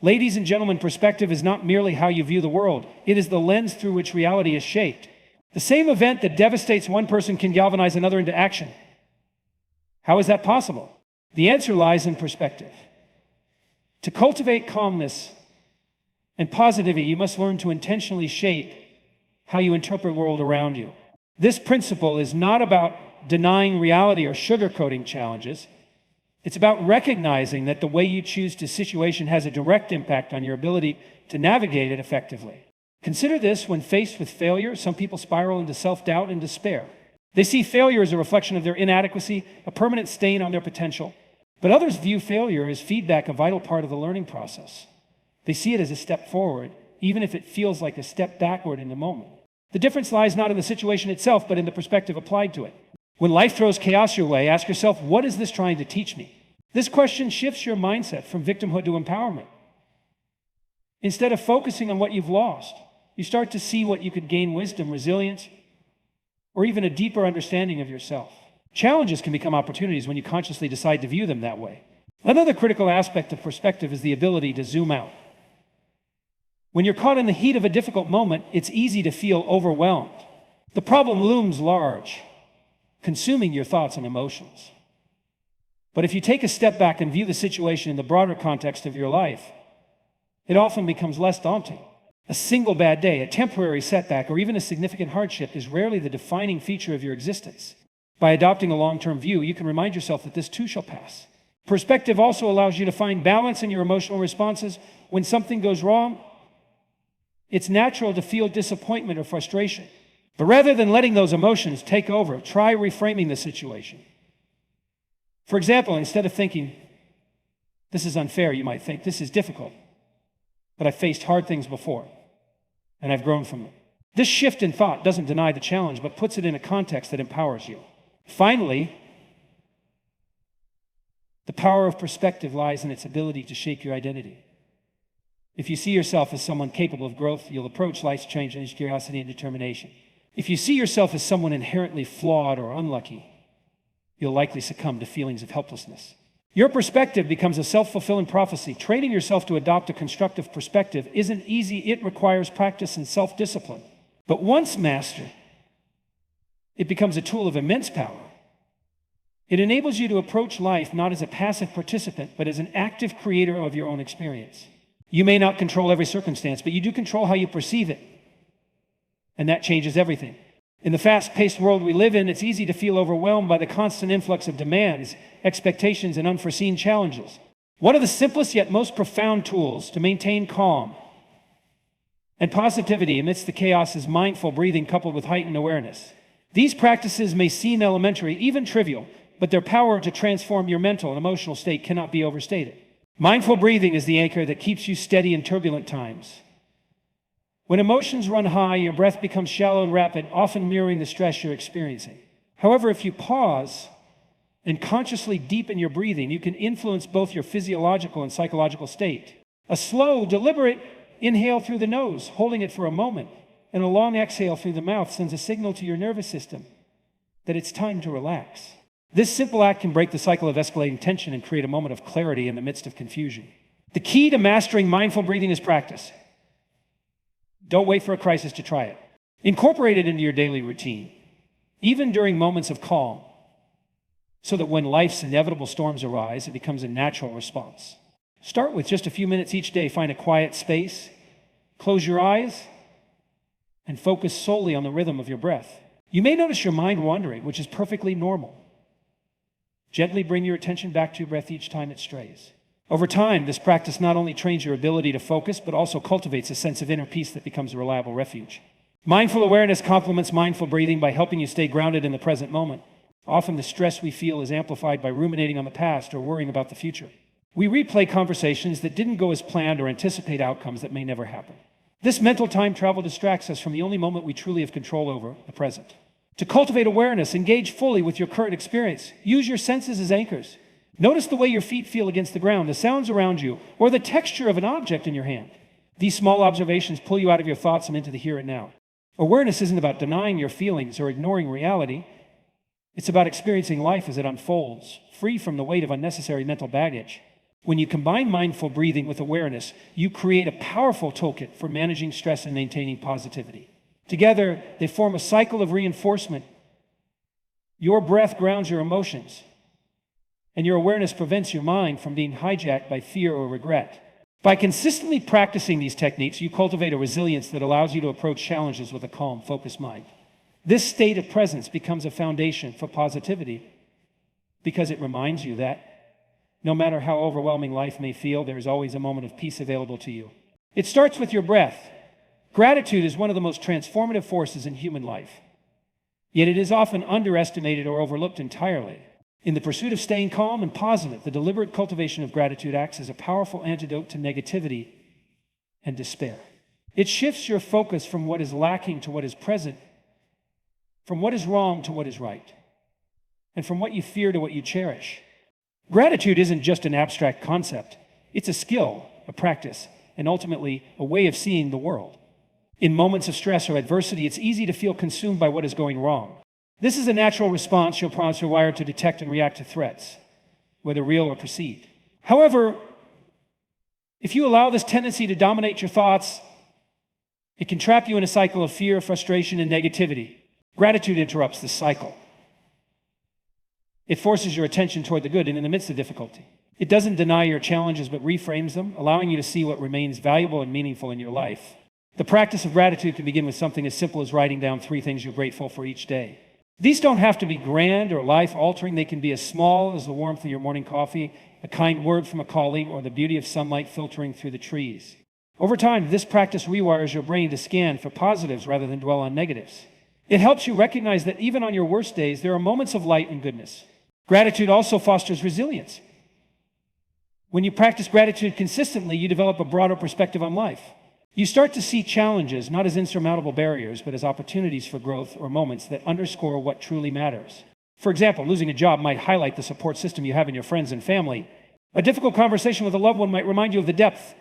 Ladies and gentlemen, perspective is not merely how you view the world. It is the lens through which reality is shaped. The same event that devastates one person can galvanize another into action. How is that possible? The answer lies in perspective. To cultivate calmness and positivity, you must learn to intentionally shape how you interpret the world around you. This principle is not about denying reality or sugarcoating challenges. It's about recognizing that the way you choose the situation has a direct impact on your ability to navigate it effectively. Consider this: when faced with failure, some people spiral into self-doubt and despair. They see failure as a reflection of their inadequacy, a permanent stain on their potential. But others view failure as feedback, a vital part of the learning process. They see it as a step forward, even if it feels like a step backward in the moment. The difference lies not in the situation itself, but in the perspective applied to it. When life throws chaos your way, ask yourself, what is this trying to teach me? This question shifts your mindset from victimhood to empowerment. Instead of focusing on what you've lost, you start to see what you could gain: wisdom, resilience, or even a deeper understanding of yourself. Challenges can become opportunities when you consciously decide to view them that way. Another critical aspect of perspective is the ability to zoom out. When you're caught in the heat of a difficult moment, it's easy to feel overwhelmed. The problem looms large, consuming your thoughts and emotions. But if you take a step back and view the situation in the broader context of your life, it often becomes less daunting. A single bad day, a temporary setback, or even a significant hardship is rarely the defining feature of your existence. By adopting a long-term view, you can remind yourself that this too shall pass. Perspective also allows you to find balance in your emotional responses. When something goes wrong, it's natural to feel disappointment or frustration. But rather than letting those emotions take over, try reframing the situation. For example, instead of thinking, this is unfair, you might think, this is difficult, but I've faced hard things before, and I've grown from them. This shift in thought doesn't deny the challenge, but puts it in a context that empowers you. Finally, the power of perspective lies in its ability to shape your identity. If you see yourself as someone capable of growth, you'll approach life's change with curiosity and determination. If you see yourself as someone inherently flawed or unlucky, you'll likely succumb to feelings of helplessness. Your perspective becomes a self-fulfilling prophecy. Training yourself to adopt a constructive perspective isn't easy. It requires practice and self-discipline. But once mastered, it becomes a tool of immense power. It enables you to approach life not as a passive participant, but as an active creator of your own experience. You may not control every circumstance, but you do control how you perceive it. And that changes everything. In the fast-paced world we live in, it's easy to feel overwhelmed by the constant influx of demands, expectations, and unforeseen challenges. One of the simplest yet most profound tools to maintain calm and positivity amidst the chaos is mindful breathing coupled with heightened awareness. These practices may seem elementary, even trivial, but their power to transform your mental and emotional state cannot be overstated. Mindful breathing is the anchor that keeps you steady in turbulent times. When emotions run high, your breath becomes shallow and rapid, often mirroring the stress you're experiencing. However, if you pause and consciously deepen your breathing, you can influence both your physiological and psychological state. A slow, deliberate inhale through the nose, holding it for a moment, and a long exhale through the mouth sends a signal to your nervous system that it's time to relax. This simple act can break the cycle of escalating tension and create a moment of clarity in the midst of confusion. The key to mastering mindful breathing is practice. Don't wait for a crisis to try it. Incorporate it into your daily routine, even during moments of calm, so that when life's inevitable storms arise, it becomes a natural response. Start with just a few minutes each day. Find a quiet space, close your eyes, and focus solely on the rhythm of your breath. You may notice your mind wandering, which is perfectly normal. Gently bring your attention back to your breath each time it strays. Over time, this practice not only trains your ability to focus, but also cultivates a sense of inner peace that becomes a reliable refuge. Mindful awareness complements mindful breathing by helping you stay grounded in the present moment. Often the stress we feel is amplified by ruminating on the past or worrying about the future. We replay conversations that didn't go as planned or anticipate outcomes that may never happen. This mental time travel distracts us from the only moment we truly have control over, the present. To cultivate awareness, engage fully with your current experience. Use your senses as anchors. Notice the way your feet feel against the ground, the sounds around you, or the texture of an object in your hand. These small observations pull you out of your thoughts and into the here and now. Awareness isn't about denying your feelings or ignoring reality. It's about experiencing life as it unfolds, free from the weight of unnecessary mental baggage. When you combine mindful breathing with awareness, you create a powerful toolkit for managing stress and maintaining positivity. Together, they form a cycle of reinforcement. Your breath grounds your emotions, and your awareness prevents your mind from being hijacked by fear or regret. By consistently practicing these techniques, you cultivate a resilience that allows you to approach challenges with a calm, focused mind. This state of presence becomes a foundation for positivity because it reminds you that no matter how overwhelming life may feel, there is always a moment of peace available to you. It starts with your breath. Gratitude is one of the most transformative forces in human life, yet it is often underestimated or overlooked entirely. In the pursuit of staying calm and positive, the deliberate cultivation of gratitude acts as a powerful antidote to negativity and despair. It shifts your focus from what is lacking to what is present, from what is wrong to what is right, and from what you fear to what you cherish. Gratitude isn't just an abstract concept. It's a skill, a practice, and ultimately a way of seeing the world. In moments of stress or adversity, it's easy to feel consumed by what is going wrong. This is a natural response your prompts are wired to detect and react to threats, whether real or perceived. However, if you allow this tendency to dominate your thoughts, it can trap you in a cycle of fear, frustration, and negativity. Gratitude interrupts this cycle. It forces your attention toward the good and in the midst of difficulty. It doesn't deny your challenges, but reframes them, allowing you to see what remains valuable and meaningful in your life. The practice of gratitude can begin with something as simple as writing down 3 things you're grateful for each day. These don't have to be grand or life-altering. They can be as small as the warmth of your morning coffee, a kind word from a colleague, or the beauty of sunlight filtering through the trees. Over time, this practice rewires your brain to scan for positives rather than dwell on negatives. It helps you recognize that even on your worst days, there are moments of light and goodness. Gratitude also fosters resilience. When you practice gratitude consistently, you develop a broader perspective on life. You start to see challenges not as insurmountable barriers, but as opportunities for growth or moments that underscore what truly matters. For example, losing a job might highlight the support system you have in your friends and family. A difficult conversation with a loved one might remind you of the depth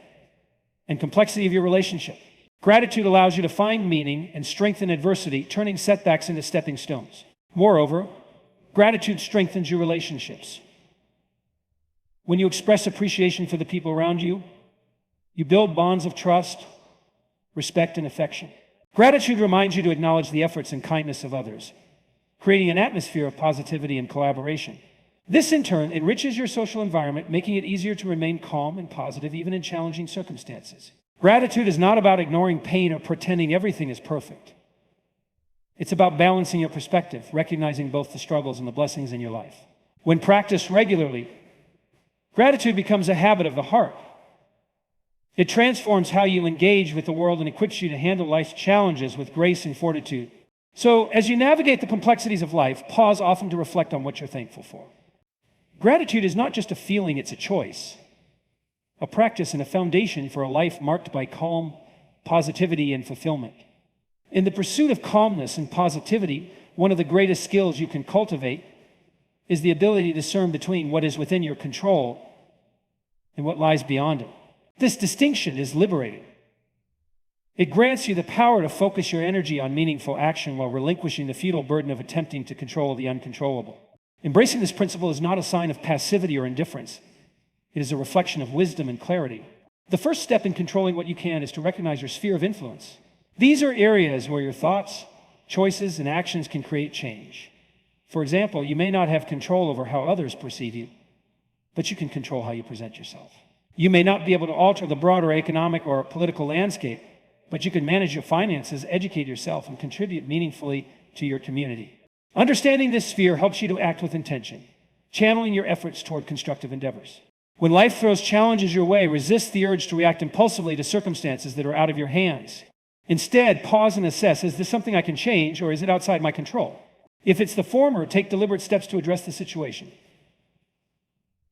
and complexity of your relationship. Gratitude allows you to find meaning and strength in adversity, turning setbacks into stepping stones. Moreover, gratitude strengthens your relationships. When you express appreciation for the people around you, you build bonds of trust, respect, and affection. Gratitude reminds you to acknowledge the efforts and kindness of others, creating an atmosphere of positivity and collaboration. This, in turn, enriches your social environment, making it easier to remain calm and positive even in challenging circumstances. Gratitude is not about ignoring pain or pretending everything is perfect. It's about balancing your perspective, recognizing both the struggles and the blessings in your life. When practiced regularly, gratitude becomes a habit of the heart. It transforms how you engage with the world and equips you to handle life's challenges with grace and fortitude. So, as you navigate the complexities of life, pause often to reflect on what you're thankful for. Gratitude is not just a feeling, it's a choice, a practice, and a foundation for a life marked by calm, positivity, and fulfillment. In the pursuit of calmness and positivity, one of the greatest skills you can cultivate is the ability to discern between what is within your control and what lies beyond it. This distinction is liberating. It grants you the power to focus your energy on meaningful action while relinquishing the futile burden of attempting to control the uncontrollable. Embracing this principle is not a sign of passivity or indifference. It is a reflection of wisdom and clarity. The first step in controlling what you can is to recognize your sphere of influence. These are areas where your thoughts, choices, and actions can create change. For example, you may not have control over how others perceive you, but you can control how you present yourself. You may not be able to alter the broader economic or political landscape, but you can manage your finances, educate yourself, and contribute meaningfully to your community. Understanding this sphere helps you to act with intention, channeling your efforts toward constructive endeavors. When life throws challenges your way, resist the urge to react impulsively to circumstances that are out of your hands. Instead, pause and assess, is this something I can change, or is it outside my control? If it's the former, take deliberate steps to address the situation.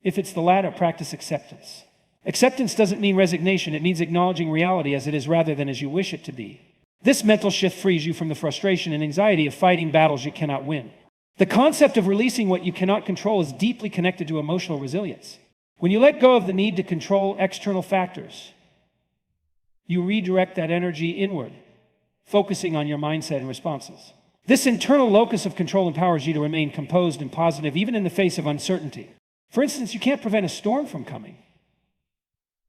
If it's the latter, practice acceptance. Acceptance doesn't mean resignation. It means acknowledging reality as it is rather than as you wish it to be. This mental shift frees you from the frustration and anxiety of fighting battles you cannot win. The concept of releasing what you cannot control is deeply connected to emotional resilience. When you let go of the need to control external factors, you redirect that energy inward, focusing on your mindset and responses. This internal locus of control empowers you to remain composed and positive even in the face of uncertainty. For instance, you can't prevent a storm from coming,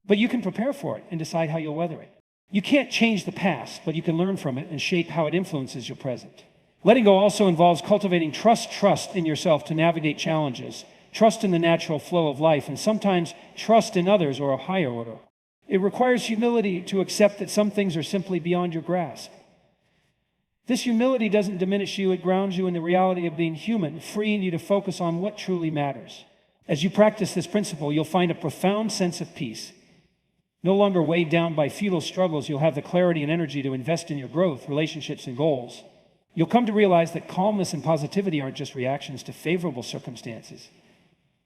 But you can prepare for it and decide how you'll weather it. You can't change the past, but you can learn from it and shape how it influences your present. Letting go also involves cultivating trust in yourself to navigate challenges, trust in the natural flow of life, and sometimes trust in others or a higher order. It requires humility to accept that some things are simply beyond your grasp. This humility doesn't diminish you, it grounds you in the reality of being human, freeing you to focus on what truly matters. As you practice this principle, you'll find a profound sense of peace. No longer weighed down by futile struggles, you'll have the clarity and energy to invest in your growth, relationships, and goals. You'll come to realize that calmness and positivity aren't just reactions to favorable circumstances.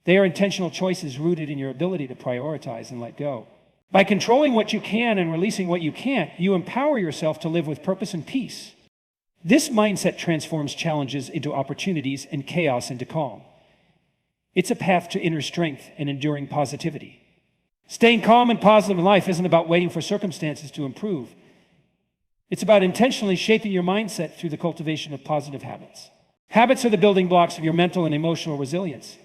They are intentional choices rooted in your ability to prioritize and let go. By controlling what you can and releasing what you can't, you empower yourself to live with purpose and peace. This mindset transforms challenges into opportunities and chaos into calm. It's a path to inner strength and enduring positivity. Staying calm and positive in life isn't about waiting for circumstances to improve. It's about intentionally shaping your mindset through the cultivation of positive habits. Habits are the building blocks of your mental and emotional resilience.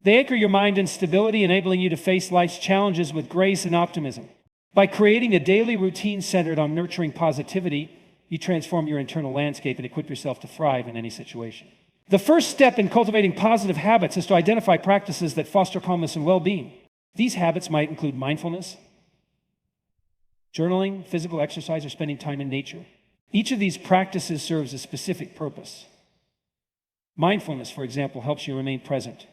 They anchor your mind in stability, enabling you to face life's challenges with grace and optimism. By creating a daily routine centered on nurturing positivity, you transform your internal landscape and equip yourself to thrive in any situation. The first step in cultivating positive habits is to identify practices that foster calmness and well-being. These habits might include mindfulness, journaling, physical exercise, or spending time in nature. Each of these practices serves a specific purpose. Mindfulness, for example, helps you remain present,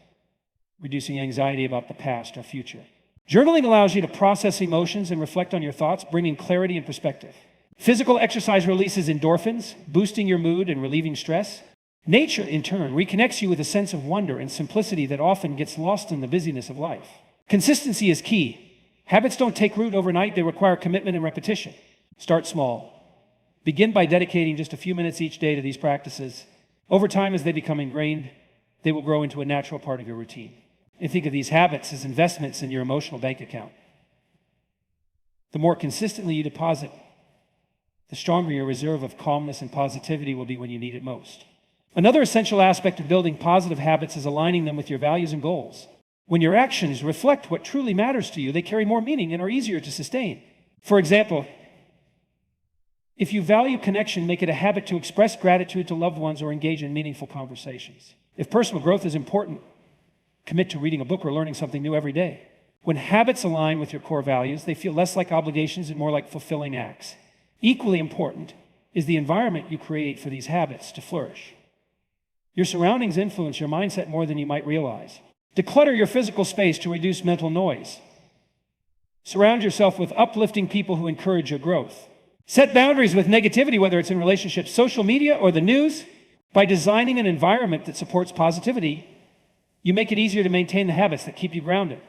reducing anxiety about the past or future. Journaling allows you to process emotions and reflect on your thoughts, bringing clarity and perspective. Physical exercise releases endorphins, boosting your mood and relieving stress. Nature, in turn, reconnects you with a sense of wonder and simplicity that often gets lost in the busyness of life. Consistency is key. Habits don't take root overnight, they require commitment and repetition. Start small. Begin by dedicating just a few minutes each day to these practices. Over time, as they become ingrained, they will grow into a natural part of your routine. And think of these habits as investments in your emotional bank account. The more consistently you deposit, the stronger your reserve of calmness and positivity will be when you need it most. Another essential aspect of building positive habits is aligning them with your values and goals. When your actions reflect what truly matters to you, they carry more meaning and are easier to sustain. For example, if you value connection, make it a habit to express gratitude to loved ones or engage in meaningful conversations. If personal growth is important, commit to reading a book or learning something new every day. When habits align with your core values, they feel less like obligations and more like fulfilling acts. Equally important is the environment you create for these habits to flourish. Your surroundings influence your mindset more than you might realize. Declutter your physical space to reduce mental noise. Surround yourself with uplifting people who encourage your growth. Set boundaries with negativity, whether it's in relationships, social media, or the news. By designing an environment that supports positivity, you make it easier to maintain the habits that keep you grounded.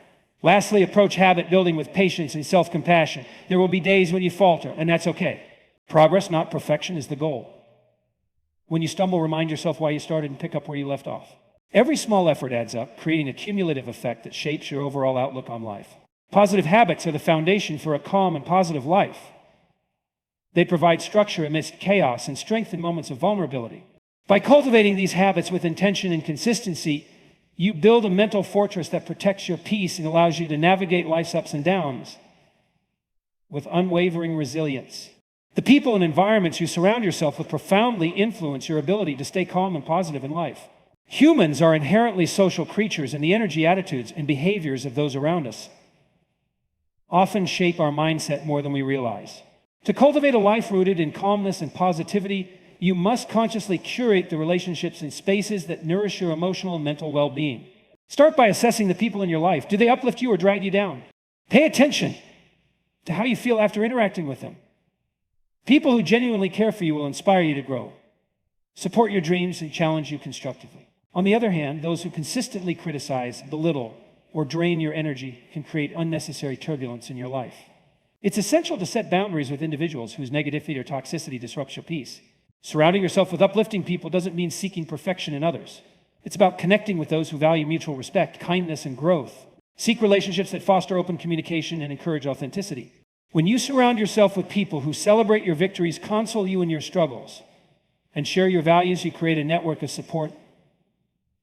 Lastly, approach habit building with patience and self-compassion. There will be days when you falter, and that's okay. Progress, not perfection, is the goal. When you stumble, remind yourself why you started and pick up where you left off. Every small effort adds up, creating a cumulative effect that shapes your overall outlook on life. Positive habits are the foundation for a calm and positive life. They provide structure amidst chaos and strength in moments of vulnerability. By cultivating these habits with intention and consistency, you build a mental fortress that protects your peace and allows you to navigate life's ups and downs with unwavering resilience. The people and environments you surround yourself with profoundly influence your ability to stay calm and positive in life. Humans are inherently social creatures, and the energy, attitudes, and behaviors of those around us often shape our mindset more than we realize. To cultivate a life rooted in calmness and positivity, you must consciously curate the relationships and spaces that nourish your emotional and mental well-being. Start by assessing the people in your life. Do they uplift you or drag you down? Pay attention to how you feel after interacting with them. People who genuinely care for you will inspire you to grow, support your dreams, and challenge you constructively. On the other hand, those who consistently criticize, belittle, or drain your energy can create unnecessary turbulence in your life. It's essential to set boundaries with individuals whose negativity or toxicity disrupts your peace. Surrounding yourself with uplifting people doesn't mean seeking perfection in others. It's about connecting with those who value mutual respect, kindness, and growth. Seek relationships that foster open communication and encourage authenticity. When you surround yourself with people who celebrate your victories, console you in your struggles, and share your values, you create a network of support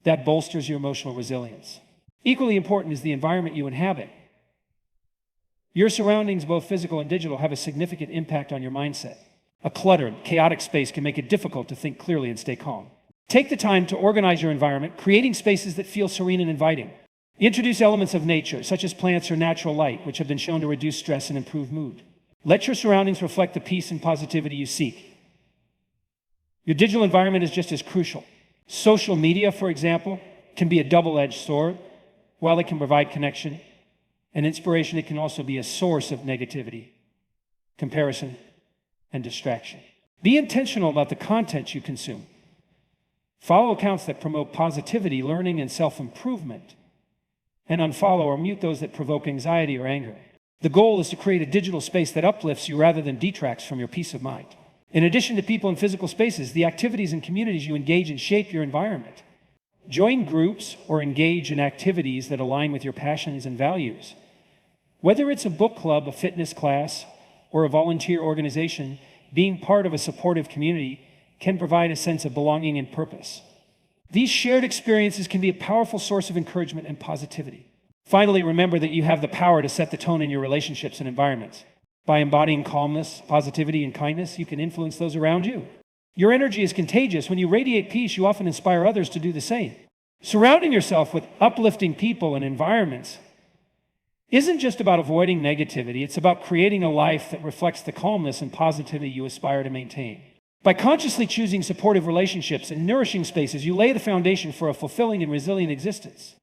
that bolsters your emotional resilience. Equally important is the environment you inhabit. Your surroundings, both physical and digital, have a significant impact on your mindset. A cluttered, chaotic space can make it difficult to think clearly and stay calm. Take the time to organize your environment, creating spaces that feel serene and inviting. Introduce elements of nature, such as plants or natural light, which have been shown to reduce stress and improve mood. Let your surroundings reflect the peace and positivity you seek. Your digital environment is just as crucial. Social media, for example, can be a double-edged sword. While it can provide connection and inspiration, it can also be a source of negativity, comparison, and distraction. Be intentional about the content you consume. Follow accounts that promote positivity, learning, and self-improvement, and unfollow or mute those that provoke anxiety or anger. The goal is to create a digital space that uplifts you rather than detracts from your peace of mind. In addition to people in physical spaces, the activities and communities you engage in shape your environment. Join groups or engage in activities that align with your passions and values. Whether it's a book club, a fitness class, or a volunteer organization, being part of a supportive community can provide a sense of belonging and purpose. These shared experiences can be a powerful source of encouragement and positivity. Finally, remember that you have the power to set the tone in your relationships and environments. By embodying calmness, positivity, and kindness, you can influence those around you. Your energy is contagious. When you radiate peace, you often inspire others to do the same. Surrounding yourself with uplifting people and environments isn't just about avoiding negativity. It's about creating a life that reflects the calmness and positivity you aspire to maintain. By consciously choosing supportive relationships and nourishing spaces, you lay the foundation for a fulfilling and resilient existence.